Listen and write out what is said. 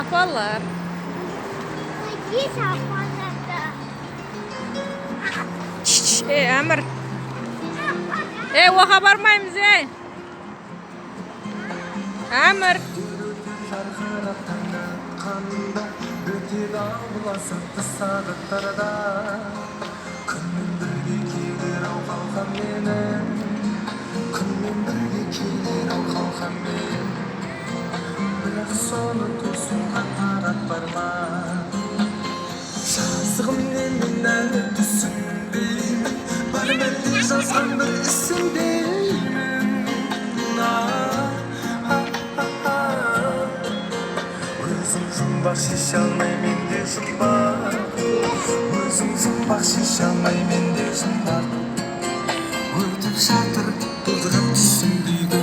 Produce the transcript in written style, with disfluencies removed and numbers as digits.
Апалар. Есть аппарата. Әмір. Оға бармаймыз, Әмір. жарқырап таң атқанда өтеді ауласы сағаттарда күнмен бірге келер ау қалқаменен күнмен бірге келер ау қалқамен бірақ соны тосуға тағат бар ма жазығымнен мен әлі түсінбеймін бар мәлде жазған бір ісімдеймін өзің жұмбақ шеше алмай менде жұмбақ өзің жұмбақ шеше алмай менде жұмбақ өтіп жатыр бұлдырап түсімдейді